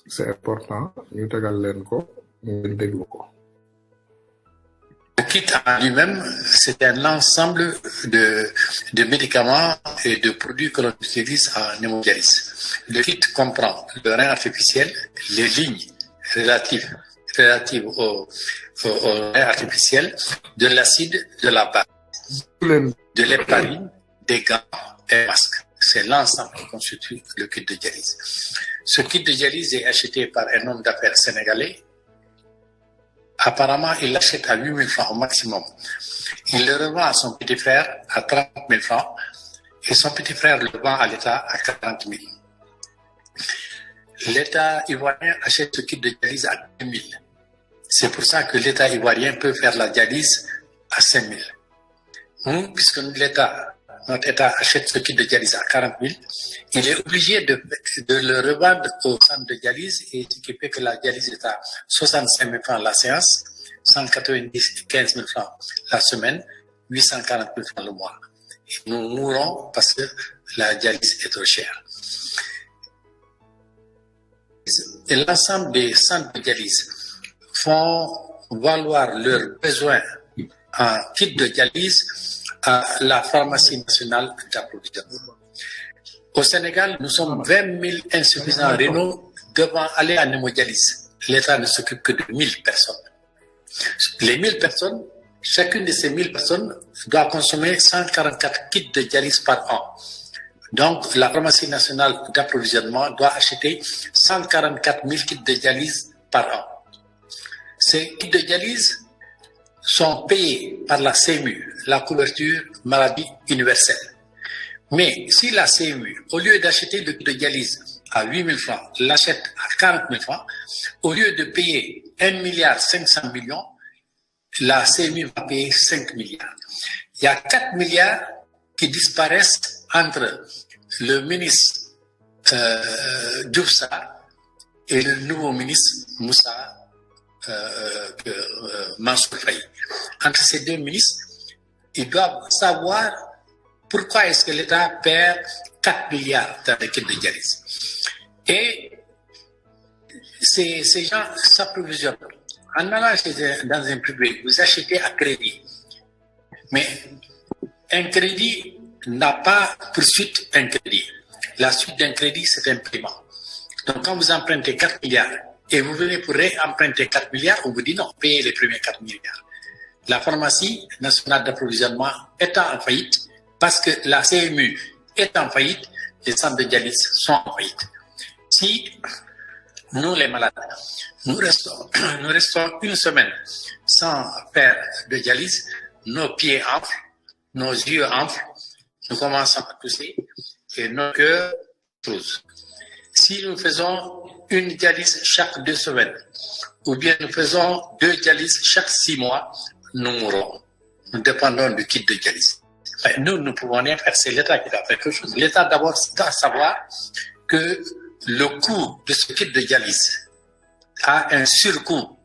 c'est important ñu tegal leen ko ngeen déglu ko. Le kit en lui-même, c'est un ensemble de médicaments et de produits que l'on utilise en hémodialyse. Le kit comprend le rein artificiel, les lignes relatives au rein artificiel, de l'acide, de la base, de l'héparine, des gants et masques. C'est l'ensemble qui constitue le kit de dialyse. Ce kit de dialyse est acheté par un homme d'affaires sénégalais. Apparemment, il l'achète à 8 000 francs au maximum. Il le revend à son petit frère à 30 000 francs et son petit frère le vend à l'État à 40 000. L'État ivoirien achète ce kit de dialyse à 2 000. C'est pour ça que l'État ivoirien peut faire la dialyse à 5 000. Nous, puisque notre État achète ce kit de dialyse à 40 000, il est obligé de le revendre au centre de dialyse, et ce qui fait que la dialyse est à 65 000 francs la séance, 195 000 francs la semaine, 840 000 francs le mois. Et nous mourons parce que la dialyse est trop chère. Et l'ensemble des centres de dialyse font valoir leurs besoins en kit de dialyse à la pharmacie nationale d'approvisionnement. Au Sénégal, nous sommes 20 000 insuffisants rénaux devant aller en hémodialyse. L'État ne s'occupe que de 1 000 personnes. Les 1 000 personnes, chacune de ces 1 000 personnes doit consommer 144 kits de dialyse par an. Donc, la pharmacie nationale d'approvisionnement doit acheter 144 000 kits de dialyse par an. Ces kits de dialyse sont payés par la CMU, la couverture maladie universelle. Mais si la CMU, au lieu d'acheter le kit de dialyse à 8 000 francs, l'achète à 40 000 francs, au lieu de payer 1,5 milliard, la CMU va payer 5 milliards. Il y a 4 milliards qui disparaissent entre le ministre Diouf Sarr et le nouveau ministre Moussa Mansour Faye. Entre ces deux ministres, ils doivent savoir pourquoi est-ce que l'État perd 4 milliards dans les kits de dialyse. Et ces gens s'approvisionnent. En allant dans un privé, vous achetez à crédit. Mais un crédit n'a pas pour suite un crédit. La suite d'un crédit, c'est un paiement. Donc quand vous empruntez 4 milliards et vous venez pour réemprunter 4 milliards, on vous dit non, payez les premiers 4 milliards. La pharmacie nationale d'approvisionnement est en faillite parce que la CMU est en faillite, les centres de dialyse sont en faillite. Si nous, les malades, nous restons une semaine sans faire de dialyse, nos pieds enflent, nos yeux enflent, nous commençons à tousser et nos cœurs explosent. Si nous faisons une dialyse chaque 2 semaines, ou bien nous faisons 2 dialyses chaque 6 mois, nous mourrons. Nous dépendons du kit de dialyse. Nous ne pouvons rien faire, c'est l'État qui doit faire quelque chose. L'État d'abord doit savoir que le coût de ce kit de dialyse a un surcoût.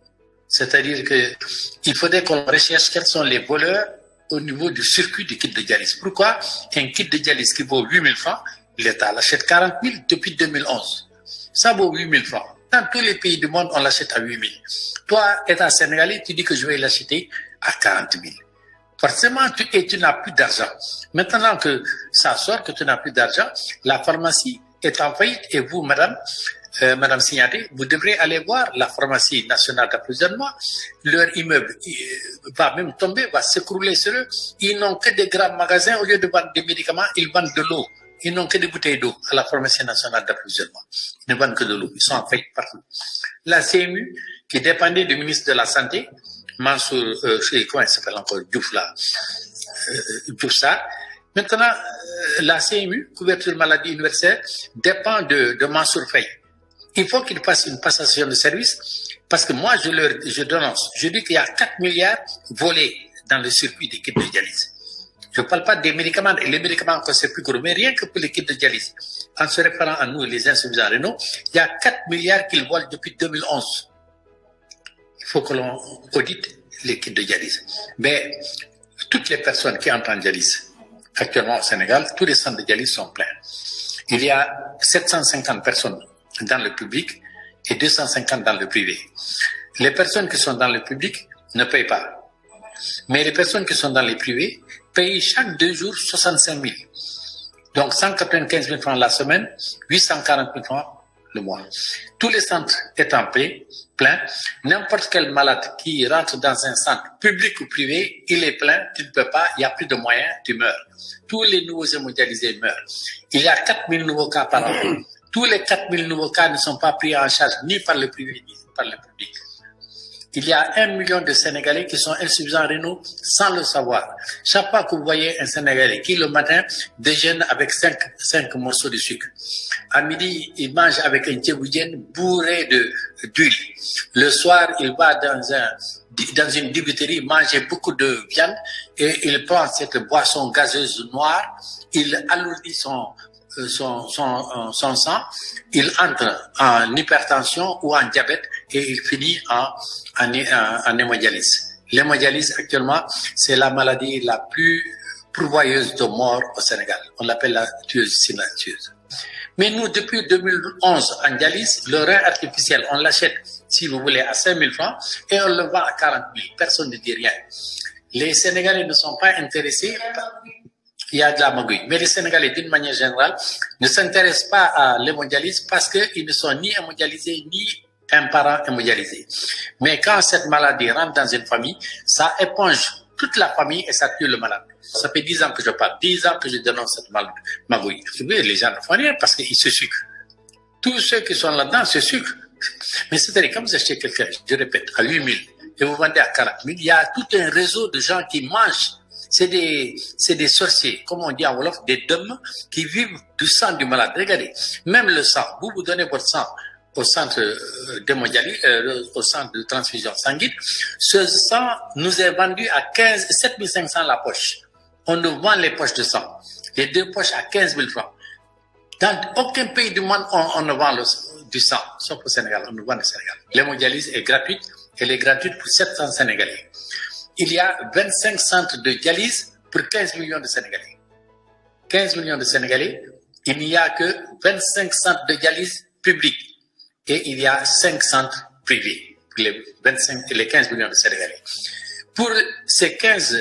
C'est-à-dire qu'il faudrait qu'on recherche quels sont les voleurs au niveau du circuit du kit de dialyse. Pourquoi un kit de dialyse qui vaut 8 000 francs, l'État l'achète 40 000 depuis 2011. Ça vaut 8 000 francs. Dans tous les pays du monde, on l'achète à 8 000. Toi, État sénégalais, tu dis que je vais l'acheter à 40 000. Forcément, tu n'as plus d'argent. Maintenant que ça sort, que tu n'as plus d'argent, la pharmacie est en faillite et vous, madame Signaté, vous devrez aller voir la pharmacie nationale d'approvisionnement. Leur immeuble va même tomber, va s'écrouler sur eux. Ils n'ont que des grands magasins. Au lieu de vendre des médicaments, ils vendent de l'eau. Ils n'ont que des bouteilles d'eau à la pharmacie nationale d'approvisionnement. Ils ne vendent que de l'eau. Ils sont en faillite partout. La CMU, qui dépendait du ministre de la Santé, Mansour, comment il s'appelle encore, Diouf Sarr. Maintenant, la CMU, couverture maladie universelle, dépend de Mansour Faye. Il faut qu'il fasse une passation de service, parce que moi, je dénonce. Je dis qu'il y a 4 milliards volés dans le circuit des kits de dialyse. Je ne parle pas des médicaments, et les médicaments, c'est plus gros, mais rien que pour les kits de dialyse. En se référant à nous, les insuffisants rénaux, il y a 4 milliards qu'ils volent depuis 2011. Il faut que l'on audite les kits de dialyse. Mais toutes les personnes qui entrent en dialyse, actuellement au Sénégal, tous les centres de dialyse sont pleins. Il y a 750 personnes dans le public et 250 dans le privé. Les personnes qui sont dans le public ne payent pas. Mais les personnes qui sont dans les privés payent chaque 2 jours 65 000. Donc 195 000 francs la semaine, 840 000 francs le mois. Tous les centres étant pleins, n'importe quel malade qui rentre dans un centre public ou privé, il est plein, tu ne peux pas, il n'y a plus de moyens, tu meurs. Tous les nouveaux hémodialysés meurent. Il y a 4 000 nouveaux cas par an. Tous les 4 000 nouveaux cas ne sont pas pris en charge ni par le privé ni par le public. Il y a 1 million de Sénégalais qui sont insuffisants rénaux sans le savoir. Chaque fois que vous voyez un Sénégalais qui le matin déjeune avec 5 morceaux de sucre, à midi il mange avec un tchéboudienne bourré d'huile. Le soir il va dans une dibiterie manger beaucoup de viande et il prend cette boisson gazeuse noire, il alourdit son sang, il entre en hypertension ou en diabète et il finit en hémodialyse. L'hémodialyse actuellement, c'est la maladie la plus pourvoyeuse de mort au Sénégal. On l'appelle la tueuse silencieuse. Mais nous, depuis 2011, en dialyse, le rein artificiel, on l'achète, si vous voulez, à 5 000 francs et on le vend à 40 000. Personne ne dit rien. Les Sénégalais ne sont pas intéressés. Il y a de la magouille. Mais les Sénégalais, d'une manière générale, ne s'intéressent pas à l'hémodialyse parce qu'ils ne sont ni hémodialysés, ni un parent hémodialysé. Mais quand cette maladie rentre dans une famille, ça éponge toute la famille et ça tue le malade. Ça fait 10 ans que je parle, 10 ans que je dénonce cette magouille. Les gens ne font rien parce qu'ils se sucrent. Tous ceux qui sont là-dedans se sucrent. Mais c'est-à-dire, quand vous achetez quelqu'un, je répète, à 8 000 et vous vendez à 40 000, il y a tout un réseau de gens qui mangent. C'est des sorciers, comme on dit en Wolof, des dômes qui vivent du sang du malade. Regardez, même le sang, vous donnez votre sang au centre d'hémodialyse, au centre de transfusion sanguine, ce sang nous est vendu à 7 500 la poche. On nous vend les poches de sang, les 2 poches à 15 000 francs. Dans aucun pays du monde, on ne vend du sang, sauf au Sénégal, on nous vend le Sénégal. L'hémodialyse est gratuite, elle est gratuite pour 700 Sénégalais. Il y a 25 centres de dialyse pour 15 millions de Sénégalais. 15 millions de Sénégalais, il n'y a que 25 centres de dialyse publics et il y a 5 centres privés pour les 15 millions de Sénégalais. Pour ces 15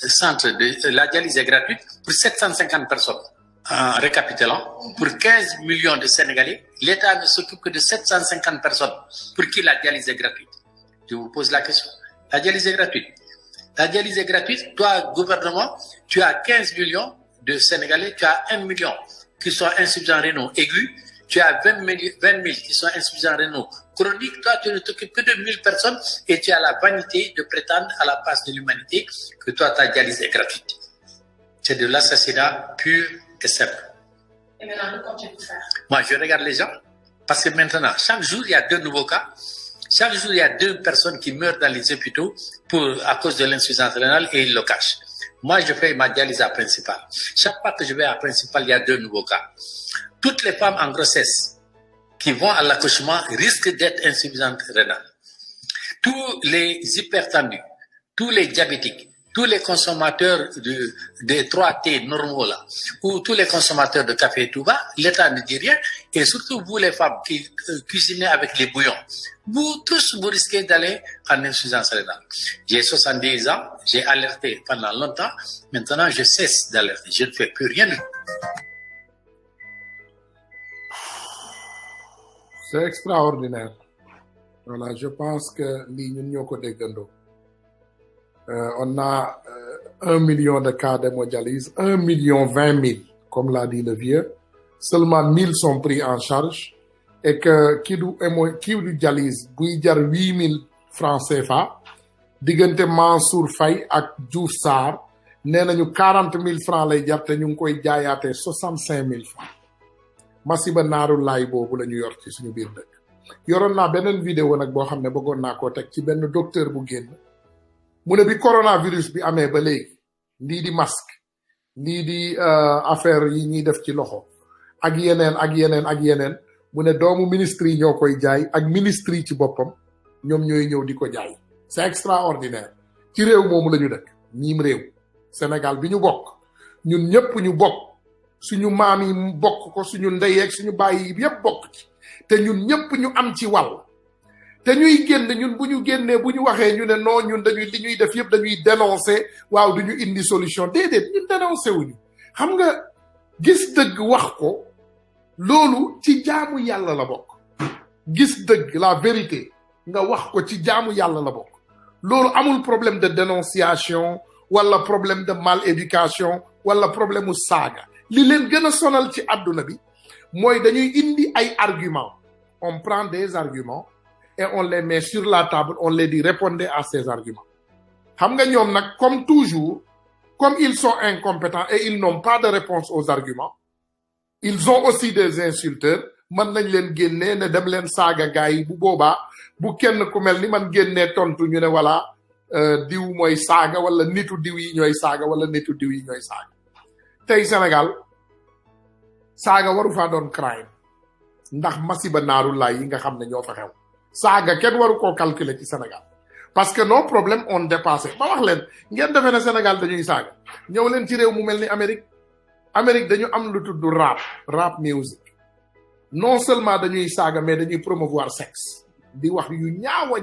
centres, la dialyse est gratuite pour 750 personnes. En récapitulant, pour 15 millions de Sénégalais, l'État ne s'occupe que de 750 personnes pour qui la dialyse est gratuite. Je vous pose la question. La dialyse est gratuite. La dialyse est gratuite. Toi, gouvernement, tu as 15 millions de Sénégalais, tu as 1 million qui sont insuffisants rénaux aigus, tu as 20 000 qui sont insuffisants rénaux chroniques. Toi, tu ne t'occupes que de 1000 personnes et tu as la vanité de prétendre à la place de l'humanité que toi, ta dialyse est gratuite. C'est de l'assassinat pur et simple. Et maintenant, comment tu peux faire? Moi, je regarde les gens parce que maintenant, chaque jour, il y a 2 nouveaux cas. Chaque jour, il y a 2 personnes qui meurent dans les hôpitaux à cause de l'insuffisance rénale et ils le cachent. Moi, je fais ma dialyse à Principal. Chaque fois que je vais à Principal, il y a 2 nouveaux cas. Toutes les femmes en grossesse qui vont à l'accouchement risquent d'être insuffisantes rénales. Tous les hypertendus, tous les diabétiques, tous les consommateurs de 3T normaux là, ou tous les consommateurs de café et tout va, l'État ne dit rien. Et surtout vous les femmes qui cuisinez avec les bouillons, vous tous vous risquez d'aller en insuffisance rénale. J'ai 70 ans, j'ai alerté pendant longtemps, maintenant je cesse d'alerter, je ne fais plus rien. C'est extraordinaire. Voilà, je pense que lii ñun ñoo ko déggandoo. On a 1 million de cas d'hémodialyse, 1 20 000, comme l'a dit le vieux. Seulement 1000 sont pris en charge et que kii du dialyse buy jar 8 000 francs CFA diggante Mansour Faye ak Diouf Sarr nee nañu 40 000 francs lay jar te ñu ngi koy jaayaatee 65 000 francs. masiba naaru laay boobu la ñu yor ci suñu biir dëkk. yoroon naa beneen vidéo nag boo xam ne bëggoon naa koo teg ci benn docteur bu génn mu ne bi coronavirus bi amee ba léegi lii di masque lii di affaire yi ñuy def ci loxo ak yeneen mu ne doomu ministre yi ñoo koy jaay ak ministre yi ci boppam ñoom ñooy ñëw di ko jaay. C'est extraordinaire. ci réew moomu la ñu dëkk ñiim réew Sénégal bi ñu bokk ñun ñëpp ñu bokk suñu maam yi bokk ko suñu ndey ak suñu baay yi yëpp bokk ci te ñun ñëpp ñu am ci wàll te ñuy génn ñun bu ñu génnee bu ñu waxee ñu ne non ñun dañuy li ñuy def yëpp dañuy dénoncer waaw du ñu indi solution déedéet ñun dénoncer wuñu xam nga gis dëgg wax ko loolu ci jaamu yàlla la bokk gis dëgg la vérité nga wax ko ci jaamu yàlla la bokk loolu amul problème de dénonciation wala problème de mal éducation wala problème mu saaga li leen gën a sonal ci àdduna bi mooy dañuy indi ay arguments on prend des arguments et on les met sur la table on les dit répondez à ces arguments xam nga ñoom nag comme toujours comme ils sont incompétents et ils n'ont pas de réponse aux arguments ils ont aussi des insulteurs man nañ leen génnee ne dem leen saaga gars yi bu boobaa bu kenn ku mel ni man génnee tontu ñu ne voilà diw mooy saaga wala nitu diw yi ñooy saaga wala nitu diw yi ñooy saaga tey Sénégal saaga waru faa doon crime ndax masiba naaru laay yi nga xam ne ñoo fa xew saaga kenn waru koo calculer ci Sénégal parce que nos problèmes ont dépassé ba wax leen ngeen defee ne Sénégal dañuy saaga ñëw leen ci réew mu mel ni Amérique dañu am lu tudd rap music non seulement dañuy saaga mais dañuy promouvoir sexe di wax yu ñaawa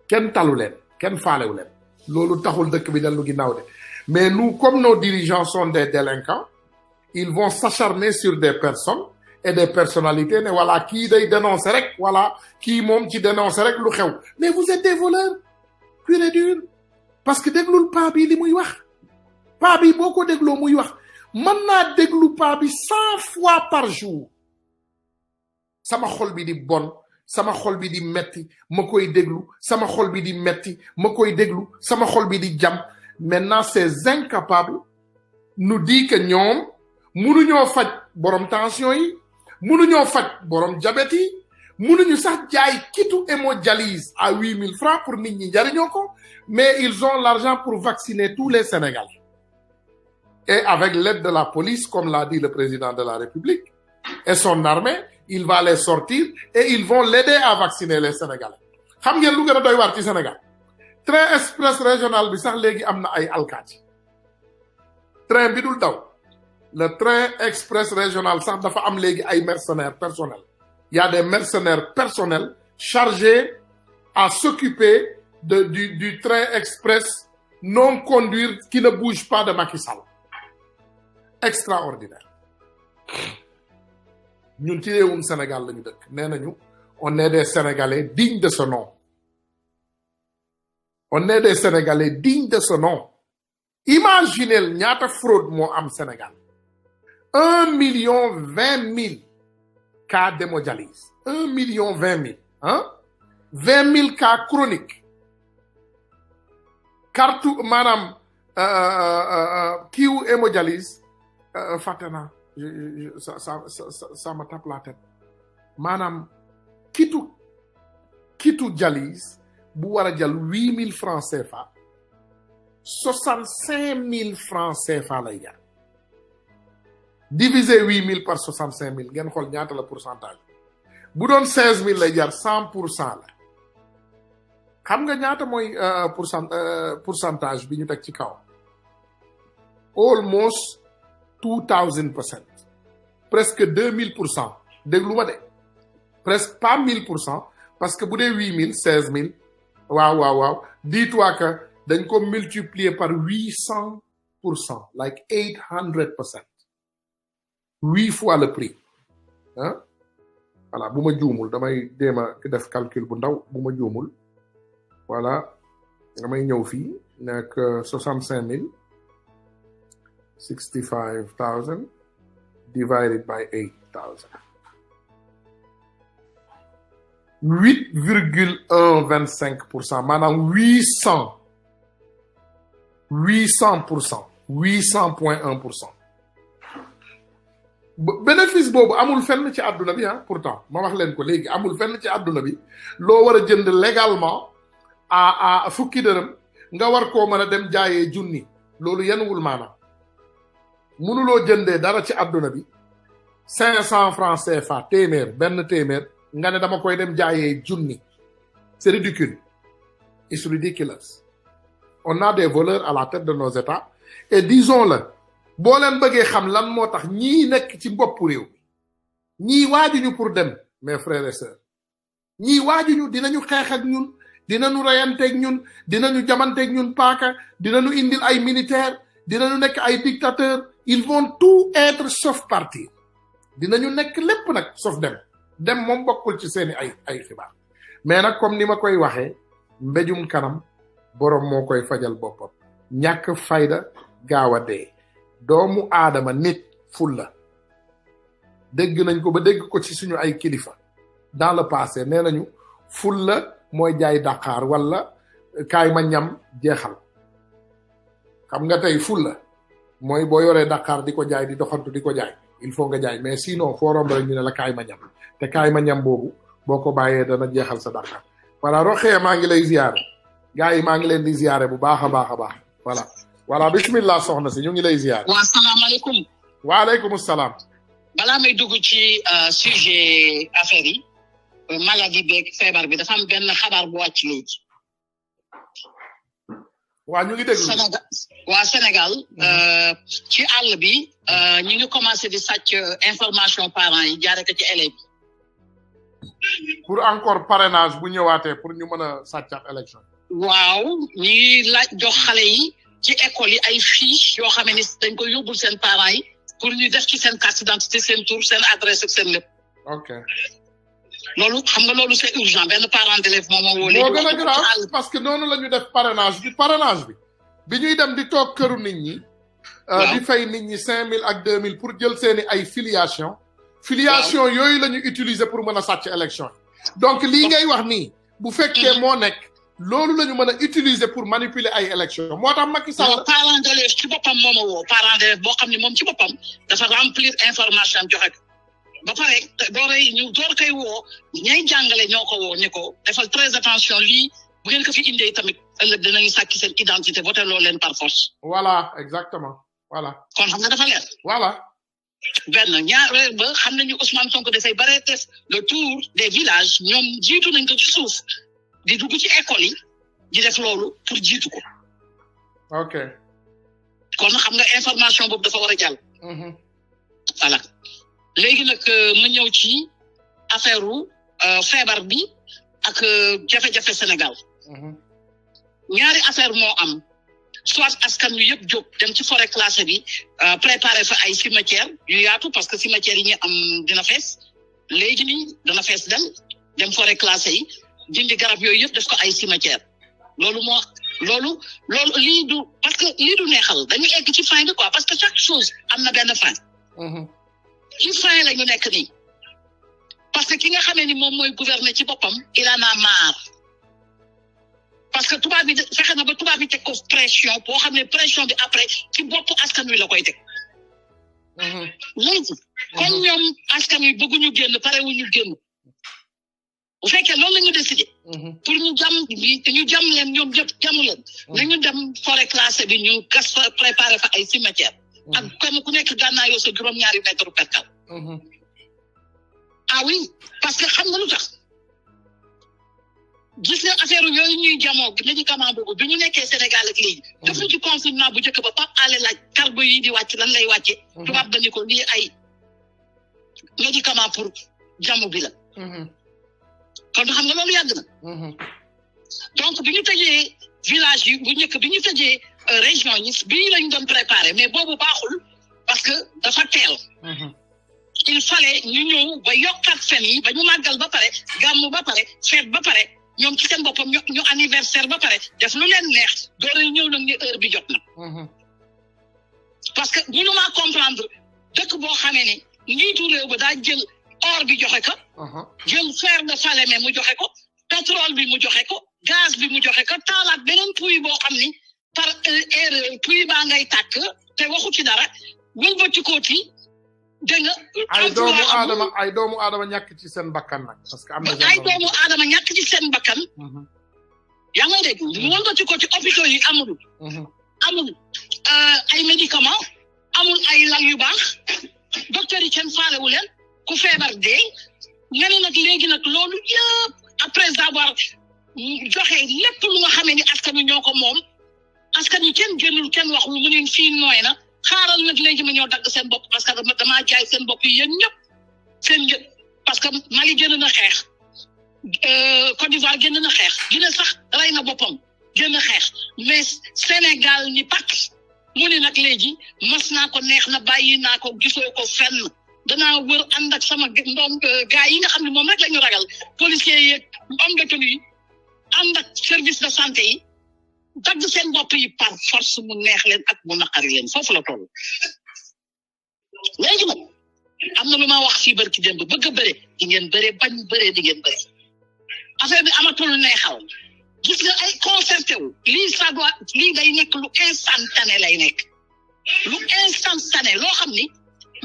kenn talu leen kenn faalewu leen loolu taxul dëkk bi dellu ginnaaw de mais nous comme nos dirigeants sont des délinquants ils vont s'acharner sur des personnes et des personnalités ne voilà kii day dénoncer rek voilà kii moom ci dénoncer rek lu xew mais vous êtes des voleurs pur et dur parce que déglul paa bi li muy wax paa bi boo ko dégloo muy wax mën naa déglu paa bi 100 fois par jour sama xol bi di bon sama xol bi di metti ma koy déglu sama xol bi di metti ma koy déglu sama xol bi di jam maintenant ces incapables nous dit que ñoom mënuñoo faj borom tension yi mënuñoo faj borom diabète yi mënuñu sax jaay kitu hémodialyse à 8000 francs pour nit ñi jariñoo ko mais ils ont l'argent pour vacciner tous les Sénégalais et avec l'aide de la police comme l'a dit le président de la République et son armée il va les sortir et ils vont l'aider à vacciner les Sénégalais xam ngeen lu gën a doy waar ci Sénégal train express régional bi sax léegi am na ay alkaati train bi dul daw le train express régional sax dafa am léegi ay mercenaires personnels il y a des mercenaires personnels chargés à s'occuper du train express non conduire qui ne bouge pas de Macky Sall extraordinaire ñun ci réewum Sénégal lañu dëkk nee nañu on est des Sénégalais dignes de ce nom on est des Sénégalais dignes de ce nom imaginez ñaata fraude moo am Sénégal 1,20,000 cas d'hémodialyse 1,20,000 hein 20,000 cas chroniques kartu maanaam kiiwu hémodialyse fàtte naa ça me tape la tête maanaam kitu dialyse bu war a jël 8,000 francs CFA 65,000 francs CFA lay jar diviser 8,000 par 65,000 ngeen xool ñaata la pourcentage bu doon 16,000 lay jar 100% la xam nga ñaata mooy pourcentage bi ñu teg ci kaw almost 2000%, presque 2000%. déglu ma de presque pas 1000% parce que bu dee 8,000 16,000 waaw dis-toi que dañ ko multiplier par 800%, like 800%, 8 fois le prix hein voilà bu ma juumul damay déema def calcul bu ndaw bu ma juumul voilà damay ñëw fii nekk 65,000 65,000 divided by 8,000 8,125%, maanaam 800%, 800,1%. bénéfice boobu amul fenn ci àdduna bi pourtant ma wax leen ko léegi amul fenn ci àdduna bi loo war a jënd légalement à fukki dërëm nga war koo mën a dem jaayee junni loolu yenuwul maanaam mënuloo jëndee dara ci àdduna bi 500 francs CFA téeméer benn téeméer nga ne dama koy dem jaayee junni c'est ridicule. It's ridiculous. On a des voleurs à la tête de nos États et disons-le boo leen bëggee xam lan moo tax ñii nekk ci bopp réew ñii waajuñu pour dem mes frères et sœurs ñii waajuñu dinañu xeex ak ñun dinañu reyanteeg ñun dinañu jamanteeg ñun paaka dinañu indil ay militaire dinañu nekk ay dictateurs ils vont tout être sauf partir dinañu nekk lépp nag sauf dem moom bokkul ci seeni ay xibaar mais nag comme ni ma koy waxee mbéjum kanam borom moo koy fajal boppam ñàkk fayda gaaw a dee doomu aadama nit fulla dégg nañ ko ba dégg ko ci suñu ay kilifa dans le passé nee nañu fulla mooy jaay Dakar wala kaay ma ñam jeexal xam nga tey fulla mooy boo yoree Dakar di ko jaay di doxantu di ko jaay il faut nga jaay mais sinon foo romb rek ñu ne la kaay ma ñam te kaay ma ñam boobu boo ko bàyyee dana jeexal sa Dakar voilà Roxee maa ngi lay ziyaare gars yi maa ngi leen di ziyaare bu baax a baax a baax voilà bismillah soxna si ñu ngi lay ziyaare. waa salaamaaleykum. waaleykum salaam. balaa may dugg ci sujet affaire yi maladie beeg feebar bi dafa am benn xabaar bu wàcc léegi. waa ñu ngi déglu Sénégal ci àll bi ñu ngi commencé di sàcc information parents yi jaare ko ci élèves yi. pour encore parrainage bu ñëwaatee pour ñu mën a sàccaat élection. waaw ñu ngi laaj jox xale yi ci école yi ay fiche yoo xam ne dañ koy yóbbul seen parents yi pour ñu def ci seen carte d'identité seen tur seen adresse ak seen lépp. ok. loolu xam nga loolu c'est urgent benn parent d'élève moom moo woo. moo gën a grave parce que noonu la ñu def parrainage bi ñuy dem di toog këru nit ñi. di fay nit ñi 5000 ak 2000 pour jël seeni ay filiation yooyu la ñu utiliser pour mën a sàcc élection yi. donc lii ngay wax nii. bu fekkee moo nekk. loolu la ñu mën a utiliser pour manipuler ay élection moo tax Macky Sall. parent d'élève ci boppam moo ma woo parent d'élève boo xam ne moom ci boppam dafa remplir information am joxe ko ba pare door koy woo ñay jàngale ñoo ko woo ne ko defal très attention lii bu ngeen ko fi indee tamit ëllëg dinañu sàcc seen identité voté loo leen par force. voilà exactement voilà. kon xam nga dafa leer. voilà. benn ñaareel ba xam nañu Ousmane Sonko dafay bare def le tour des villages ñoom jiitu nañ ko ci suuf. di dugg ci école yi di def loolu pour jiitu ko. ok. kon xam nga information boobu dafa war a jàll. voilà léegi nag ma ñëw ci affaire feebar bi ak jafe-jafe Sénégal. ñaari affaire moo am soit askan wi yëpp jóg dem ci forêt classée bi préparer fa ay cimetière yu yaatu parce que cimetière yi ñu am dina fees léegi nii dana fees dem forêt classée yi. dindi garab yooyu yëpp def ko ay cimetière loolu lii du parce que lii du neexal dañu egg ci fin bi quoi parce que chaque chose am na benn fin. ci fin la ñu nekk nii parce que ki nga xamee ni moom mooy gouverner ci boppam il en a marre parce que tubaab bi fexe na ba tubaab bi teg ko pression boo xam ne pression bi après ci bopp askan wi la koy teg. léegi comme ñoom askan wi bëgguñu génn pare wuñu génn. bu fekkee loolu la ñu décidé. pour ñu jam leen ñoom ñëpp jamu leen. nañu dem forêt classée bi ñu gas fa préparer fa ay cimetière. ak comme ku nekk gànnaayoo sa juróom-ñaari mètre perkal. ah oui parce que xam nga lu tax gis nga affaire yooyu ñuy jamoo médicament boobu bi ñu nekkee Sénégal ak léegi. defuñu ci confinement bu njëkk ba Pape Alé laaj carbo yi di wàcc lan lay wàcce. tubaab dañu ko lii ay médicament pour jamu bi la. kon xam nga loolu yàgg na. donc bi ñu tëjee village yi bu njëkk bi ñu tëjee région yi bii lañ doon préparer mais boobu baaxul parce que dafa teel. il fallait ñu ñëw ba yokkaat fen yi ba ñu màggal ba pare gàmmu ba pare feet ba pare ñoom ci seen boppam ñu anniversaire ba pare def lu leen neex doore ñëw nag ni heure bi jot na. parce que mënu maa comprendre dëkk boo xamee ne njiitu réew ba daa jël or bi joxe ko. jël fer de Falémé mu joxe ko pétrole bi mu joxe ko gaz bi mu joxe ko taalaat beneen puits boo xam ni par erreur puits baa ngay tàkk te waxu ci dara wëlbatikooti dégg nga. ay doomu aadama ñàkk ci seen bakkan nag. parce que am na ay doomu aadama ñàkk ci seen bakkan. yaa ngi dégg wëlbatikooti hôpitaux yi amul. amul ay médicaments amul ay lal yu baax docteur yi kenn faalewu leen ku feebar dee. nga ne nag léegi nag loolu yëpp après avoir joxe lépp lu nga xamee ni askan wi ñoo ko moom askan wi kenn génnul kenn waxul mu ne fii nooy na xaaral nag léegi ma ñoo dagg seen bopp parce que damaa jaay seen bopp yi yéen ñëpp seen njëg parce que Mali génn na xeex Côte d'Ivoire génn na xeex Guinée sax rey na boppam génn xeex mais Sénégal ni pak mu ni nag léegi mas naa ko neex na bàyyi naa ko gisoo ko fenn danaa wër ànd ak sama ndoom gars yi nga xam ne moom rek la ñu ragal policiers yi homme de tenue yi ànd ak service de santé yi dagg seen bopp yi par force mu neex leen ak mu naqari leen foofu la toll léegi nag am na lu ma wax fii barki démb bëgg a bëre di ngeen bëre bañ bëre di ngeen bëre affaire bi amatul neexal gis nga ay concerté wu lii ça doit lii day nekk lu instantané lay nekk lu instantané loo xam ni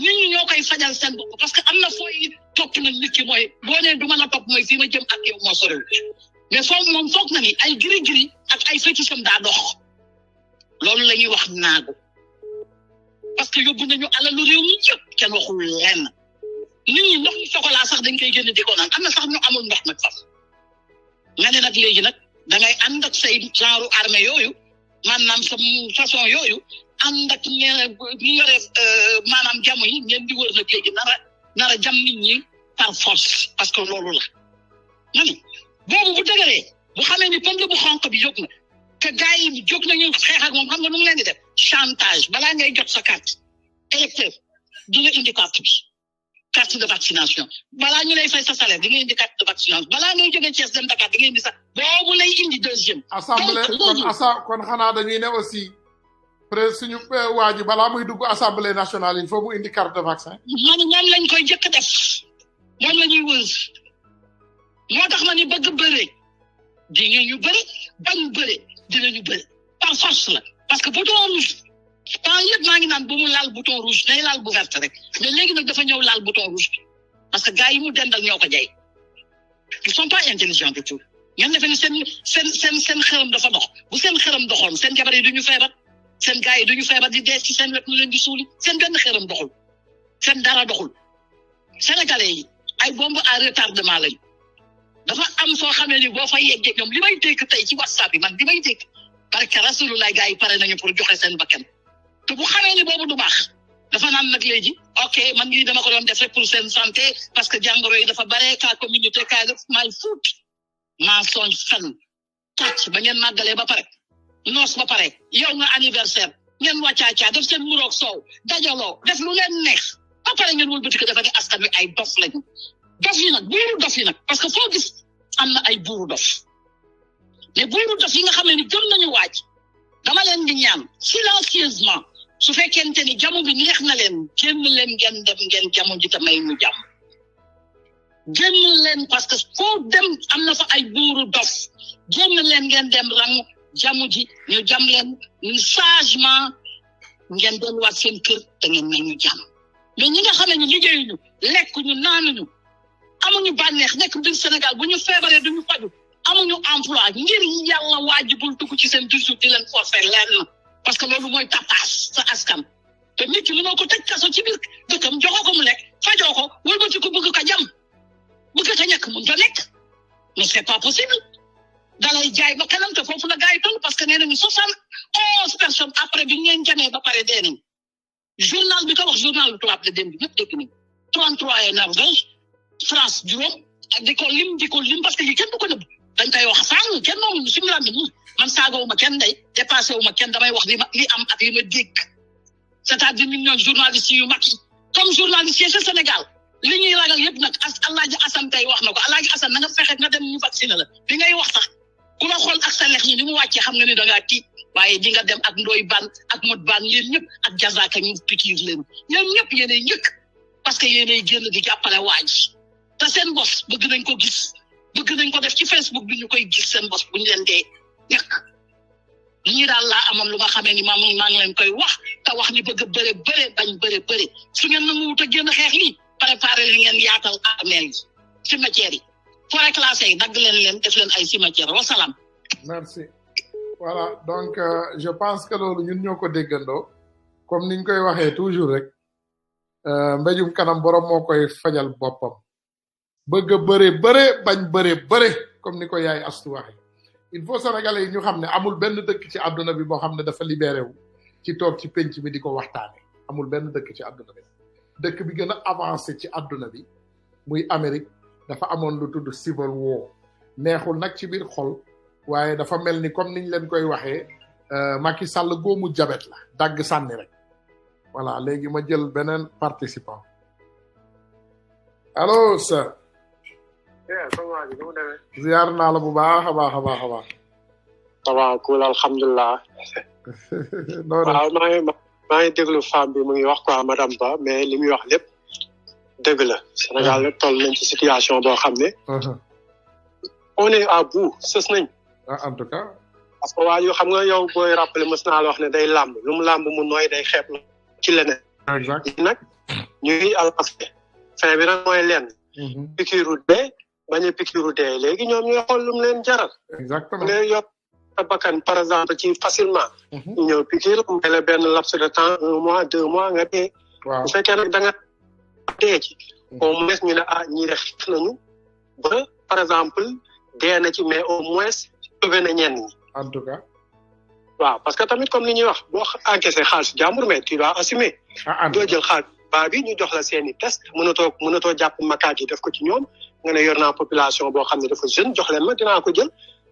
nit ñi ñoo koy fajal seen bopp parce que am na fooy topp na nit ki mooy boo nee du mën a topp mooy fii ma jëm ak yow moo soriwul mais foofu moom foog na ni ay giri-giri ak ay féticham daa dox loolu la ñuy wax naagu parce que yóbbu nañu alalu réew mi yëpp kenn waxul lenn nit ñi ndox mi chocolat sax dañ koy génn di ko naan am na sax ñu amul ndox nag faf nga ne nag léegi nag da ngay ànd ak say genre armée yooyu maanaam sa façon yooyu ànd ak ñu yore maanaam jamu yi ngeen di wër nag léegi nara jam nit ñi par force parce que loolu la ma ne boobu bu dëgëree bu xamee ni pënd bu xonq bi jóg na te gars yi jóg nañu xeex ak moom xam nga nu mu leen di def chantage balaa ngay jot sa carte électeur di nga indi carte de vaccination balaa ñu lay fay sa salaire di nga indi carte de vaccination balaa ngay jógee Thiès dem Dakar di nga indi sax boobu lay indi deuxième. assemblée kon xanaa dañuy ne aussi peut-être suñu waa ji balaa muy dugg assemblée nationale il faut mu indi carte de vaccin. man ñoom lañ koy jëkk def moom la ñuy wër moo tax ma ni bëgg bëre di ñu bëri bañ bëre dinañu bëri par force la parce que bouton rouge temps yëpp maa ngi naan bu mu laal bouton rouge day laal bu verte rek mais léegi nag dafa ñëw laal bouton rouge bi parce que gars yi mu dendal ñoo ko jay ils sont pas intelligents du tout ngeen defe ne seen xërëm dafa dox bu seen xërëm doxoon seen jabar yi duñu feebar seen gars yi duñu feebar di dee ci seen wet ñu leen di suuli seen benn xërëm doxul seen dara doxul sénégalais yi ay bombe à retardement lañu dafa am soo xamee ni boo fa yeggee ñoom li may dégg tey ci WhatsApp bi man li may dégg parce que rasulullah gars yi pare nañu pour joxe seen bakkan te bu xamee ni boobu du baax dafa naan nag léegi ok man ngi dama ko doon def rek pour seen santé parce que jàngoro yi dafa bare cas communauté cas def mal foot mensonge fen tàcc ba ngeen màggalee ba pare noos ba pare yow nga anniversaire ngeen wàccaacaa def seen muroog soow dajaloo def lu leen neex ba pare ngeen wëlbati ko dafa ne askan wi ay dof lañu dof yi nag buuru dof yi nag parce que foo gis am na ay buuru dof mais buuru dof yi nga xam ne ni gëm nañu waaj dama leen di ñaan silencieusement su fekkente ni jamu bi neex na leen génn leen ngeen dem ngeen jamu ji te may ñu jàmm génn leen parce que foo dem am na fa ay buuru dof génn leen ngeen dem rang jamu ji ñu jam leen ñu sagement ngeen delluwaat seen kër te ngeen may ñu jàmm mais ñi nga xam ne liggéeyuñu lekk ñu naanuñu amuñu bànneex nekk biir Sénégal bu ñu feebaree duñu faju amuñu emploi ngir yàlla waajibul dugg ci seen toujours di leen forcer lenn parce que loolu mooy tapaas sa askan te nit ki mënoo ko tëj kaso ci biir dëkkam joxoo ko mu lekk fajoo ko wëlbati ko bëgg ka jam bëgg ka ñàkk mun ta nekk mais c'est pas possible dalay jaay ba kanam te foofu la gars yi toll parce que nee nañu 71 personnes après bi ngeen jamee ba pare dee nañ journal bi ko wax journal bi tubaab la démb ñëpp dégg nañ 33 et Norvège France juróom ak di ko lim parce que yi kenn du ko nëbb dañ koy wax sàng kenn moom suñu la mi man saagawuma kenn day dépassé wu ma kenn damay wax li am ak li ma dégg c'est-à-dire ñun ñooy journalistes yu mag yi comme journaliste yi ci Sénégal li ñuy ragal yëpp nag Alaaji Assane tey wax na ko Alaaji Assane na nga fexe nga dem ñu vacciner la bi ngay wax sax ku la xool ak sa lex ñi ni mu wàccee xam nga ni da ngaa tiit waaye di nga dem ak Ndoye Bane ak Modou Bane yéen ñëpp ak Jazaka ñu pikiir leen yéen ñëpp yéenay njëkk parce que yéenay génn di jàppale waaj te seen bos bëgg nañ ko gis bëgg nañ ko def ci Facebook bi ñu koy gis seen bos bu ñu leen dee ñàkk li ñu daal laa amoon lu nga xamee ni maa ngi leen koy wax te wax ni bëgg bëre bañ bëre su ngeen nangu wut a génn xeex lii préparé li ngeen yaatal armeel yi cimetière yi forêt classée yi dagg leen def leen ay cimetière wasalaam. merci voilà donc je pense que loolu ñun ñoo ko déggandoo comme niñ koy waxee toujours rek mbéjum kanam borom moo koy fajal boppam bëgg bëre bañ bëre comme ni ko yaay Astu waxee il faut sénégalais yi ñu xam ne amul benn dëkk ci àdduna bi boo xam ne dafa libéré wu ci toog ci penc bi di ko waxtaane amul benn dëkk ci àdduna bi dëkk bi gën a avancé ci àdduna bi muy Amérique dafa amoon lu tudd civil war neexul nag ci biir xol waaye dafa mel ni comme niñ leen koy waxee Macky Sall góomu jabet la dagg sànni rek voilà léegi ma jël beneen participant allo sir ziar naa la bu baax a baax a baax a baax waaw cool alhamdulilah waaw maa ngi déglu femme bi mu ngi wax quoi madame Ba mais li muy wax lépp dëgg la Sénégal la toll nañ ci situation boo xam ne on est à bout sës nañ en tout cas parce que waa yoo xam nga yow booy rappelé mës naa la wax ne day làmb lu mu làmb mu nooy day xeeb ci leneen exact nag ñu ngi avancé fin bi nag mooy lenn pikiru dee bañ a pikiru dee léegi ñoom ñooy xool lu mu leen jaral exactement nga yor sa bakkan par exemple ci facilement ñu ñëw pikir may la benn laps de temps 1 mois 2 mois nga dee waaw bu fekkee nag da nga dee ci au moins ñu ne ñii de xeex nañu ba par exemple dee na ci mais au moins sauvé na ñenn ñi en tout cas waaw parce que tamit comme li ñuy wax boo encaissé xaalis jàmbur mais tu dois assumer doo jël xaalis baa bi ñu jox la seeni test mënatoo jàpp makaat yi def ko ci ñoom nga ne yor naa population boo xam ne dafa jeune jox leen ma dinaa ko jël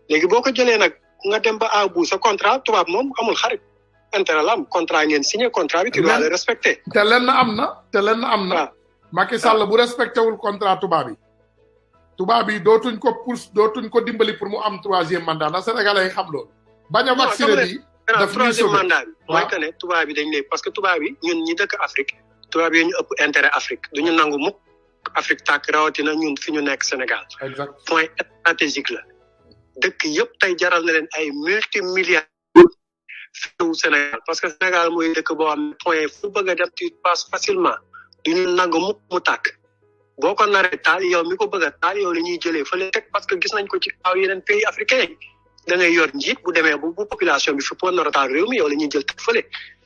léegi boo ko jëlee nag nga dem ba à bout sa contrat tubaab moom amul xarit intérêt la am contrat ngeen signé contrat bi tu dois le respecter te lenn am na Macky Sall bu respecté wul contrat tubaab yi dootuñ ko dimbali pour mu am 3e mandat na Sénégalais yi xam loolu bañ a vacciné bi daf ñuy 3e mandat bi mooy que ne tubaab yi dañ ne parce que tubaab yi ñun ñi dëkk Afrique tubaab yi ñu ëpp intérêt Afrique duñu nangu mukk Afrique tàkk rawatina ñun fi ñu nekk Sénégal exact point stratégique la dëkk yëpp tey jaral na leen ay multimilliards fiwu Sénégal parce que Sénégal mooy dëkk boo xam ne point fu bëgg a dem tu passes facilement duñu nangu mukk mu tàkk boo ko naree taal yow mi ko bëgg a taal yow la ñuy jëlee fële teg parce que gis nañ ko ci kaw yeneen pays africains yi da ngay yor njiit bu demee bu population bi fi pour nar a taal réew mi yow la ñuy jël teg fële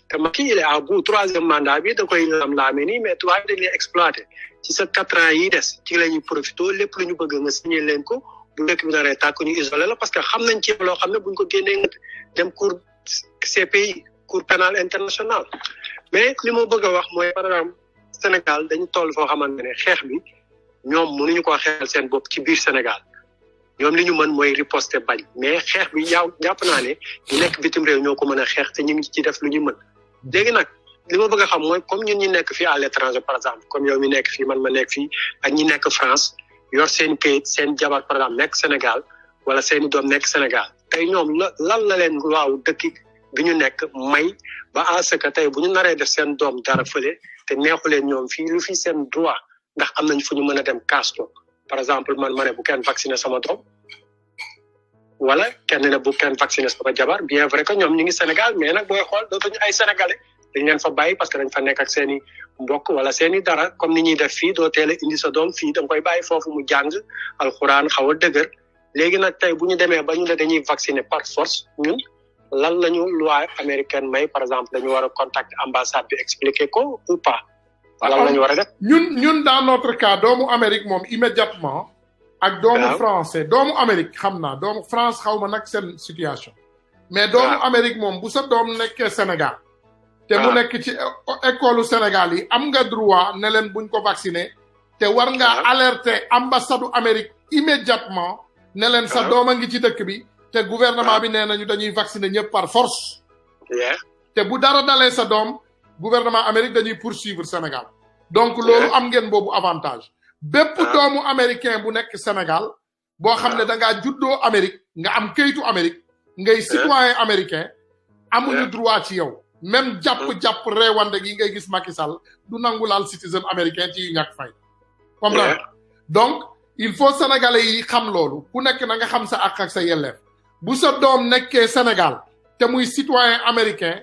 te Macky il est à bout 3e mandat bi da koy laame nii mais tubaab dañ lay exploité ci sa 4 ans yi des ci la ñuy profité lépp lu ñu bëgg nga signé leen ko bu dëkk bi naree tàkk ñu isolé la parce que xam nañ ci loo xam ne buñ ko génnee nga dem cour CPI cour pénal international mais li ma bëgg a wax mooy par exemple Sénégal dañu toll foo xamante ne xeex bi ñoom mënuñu ko xeexal seen bopp ci biir Sénégal ñoom li ñu mën mooy riposter bañ mais xeex bi jàpp naa ne ñu nekk bitim réew ñoo ko mën a xeex te ñu ngi ci def lu ñu mën léegi nag li ma bëgg a xam mooy comme ñun ñi nekk fii à l'étranger par exemple comme yow mi nekk fii man ma nekk fii ak ñi nekk France yor seen kayit seen jabar par exemple nekk Sénégal wala seeni doom nekk Sénégal tey ñoom lan la leen waaw dëkk bi ñu nekk may ba à ce que tey bu ñu naree def seen doom dara fële te neexu leen ñoom fii lu fi seen droit ndax am nañ fu ñu mën a dem kaas ko par exemple man ma ne bu kenn vacciné sama doom wala kenn ne bu kenn vacciné sama jabar bien vrai que ñoom ñu ngi Sénégal mais nag booy xool dootuñu ay sénégalais dañ leen fa bàyyi parce que dañ fa nekk ak seen i mbokk wala seen i dara comme ni ñuy def fii doo teel a indi sa doom fii da nga koy bàyyi foofu mu jàng alxuraan xaw a dëgër léegi nag tey bu ñu demee ba ñu ne dañuy vacciner par force ñun lan lañu loi américaine may par exemple dañu war a contacter ambassade bi expliquer ko ou pas lan lañu war a def ñun dans notre cas doomu Amérique moom immédiatement ak doomu français doomu Amérique xam naa doomu France xaw ma nag seen situation mais doomu Amérique moom bu sa doom nekkee Sénégal te mu nekk ci école Sénégal yi am nga droit ne leen buñ ko vacciner te war nga alerter ambassade Amérique immédiatement ne leen sa doom a ngi ci dëkk bi te gouvernement bi nee nañu dañuy vacciner ñëpp par force te bu dara dalee sa doom gouvernement Amérique dañuy poursuivre Sénégal donc loolu am ngeen boobu avantage bépp doomu américain bu nekk Sénégal boo xam ne da ngaa juddoo Amérique nga am këyitu Amérique ngay citoyen américain amuñu droit ci yow même jàpp reewande gi ngay gis Macky Sall du nangu laal citizen américain ci yu ñàkk fay comprendre donc il faut sénégalais yi xam loolu ku nekk na nga xam sa àq ak sa yelleef bu sa doom nekkee Sénégal te muy citoyen américain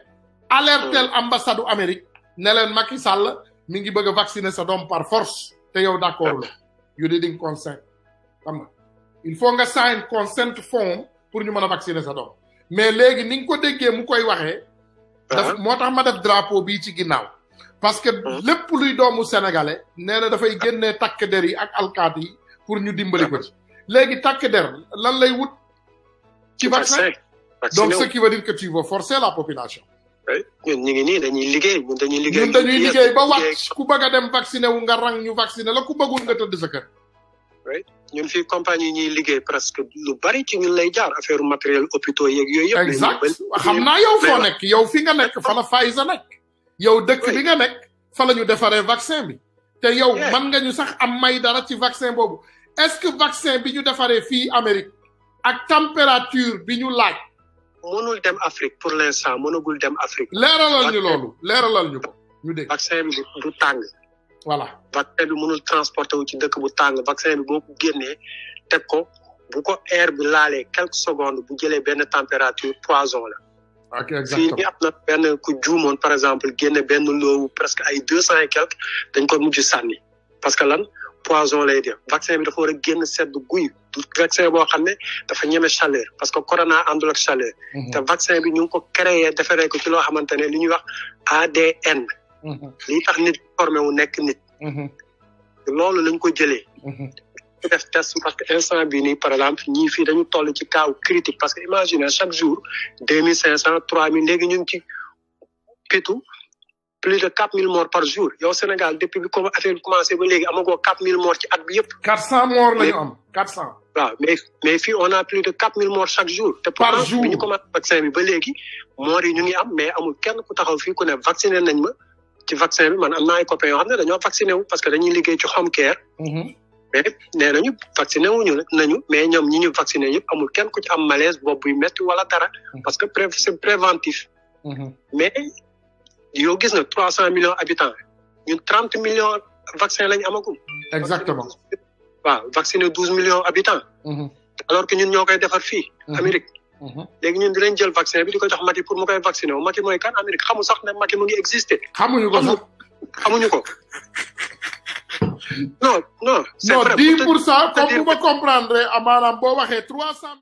alertel ambassade u Amérique ne leen Macky Sall mi ngi bëgg a vacciner sa doom par force te yow d'accord la you didn't consent xam nga il faut nga sign consent form pour ñu mën a vacciner sa doom mais léegi ni nga ko déggee mu koy waxee daf moo tax ma def drapeau bii ci ginnaaw parce que lépp luy doomu sénégalais nee na dafay génnee takk der yi ak alkaat yi pour ñu dimbali ko ci léegi takk der lan lay wut ci vaccin donc ce qui veut dire que tu veux forcer la population ñun ñu ngi nii dañuy liggéey ñun dañuy liggéey. ñun dañuy liggéey ba wàcc ku bëgg a dem vacciné wu nga rang ñu vacciné la ku bëggul nga tëdd sa kër. ñun fii compagnie yi ñuy liggéey presque lu bari ci ñun lay jaar affaire matériel hôpitaux yeeg yooyu yëpp. exact xam naa yow foo nekk yow fi nga nekk fa la Pfizer nekk. yow dëkk bi nga nekk fa la ñu defaree vaccin bi. te yow man nga ñu sax am may dara ci vaccin boobu est-ce que vaccin bi ñu defaree fii Amérique ak température bi ñu laaj. mënul dem Afrique pour l'instant mënagul dem Afrique. leeralal ñu loolu leeralal ñu ko ñu dégg. vaccin bi du tàng. voilà vaccin bi mënul transporter wu ci dëkk bu tàng vaccin bi boo ko génnee teg ko bu ko air bi laalee quelques secondes bu jëlee benn température poison la. ok exactement fii nii am na benn ku juumoon par exemple génne benn loowu presque ay 200 et quelque dañ ko mujj sànni parce que lan poison lay def vaccin bi dafa war a génn sedd guy du vaccin boo xam ne dafa ñeme chaleur parce que corona àndul ak chaleur. te vaccin bi ñu ngi ko créé defaree ko ci loo xamante ne li ñuy wax ADN. lii tax nit formé wu nekk nit. loolu lañ ko jëlee. def test parce que instant bii nii par exemple ñii fii dañu toll ci cas critique parce que imagine chaque jour 2500 3000 léegi ñu ngi ci pitu plus de 4000 morts par jour yow Sénégal depuis bi comme affaire bi commencé ba léegi amagoo 4000 morts ci at bi yëpp. 400 morts la ñu am 400. waaw mais fii on a plus de 4000 morts chaque jour. par jour te bi ñu commencé vaccin bi ba léegi morts yi ñu ngi am mais amul kenn ku taxaw fii ku ne vacciné nañ ma ci vaccin bi man am naa ay copains yoo xam ne dañoo vacciné wu parce que dañuy liggéey ci home care. mais nee nañu vacciné wuñu nañu mais ñoom ñi ñu vacciné yëpp amul kenn ku ci am malaise bopp buy métti wala dara parce que c'est préventif. mais yow gis na 300 millions habitants ñun 30 millions vaccin lañ amagum. exactement. waaw vacciné 12 millions habitants. alors que ñun ñoo koy defar fii. Amérique. léegi ñun dinañ jël vaccin bi di ko jox Macky pour mu koy vacciné wu Macky mooy kan Amérique xamu sax ne Macky mu ngi existé. xamuñu ko sax xamuñu ko. non. non 10% comme bu ma comprendre maanaam boo waxee 300.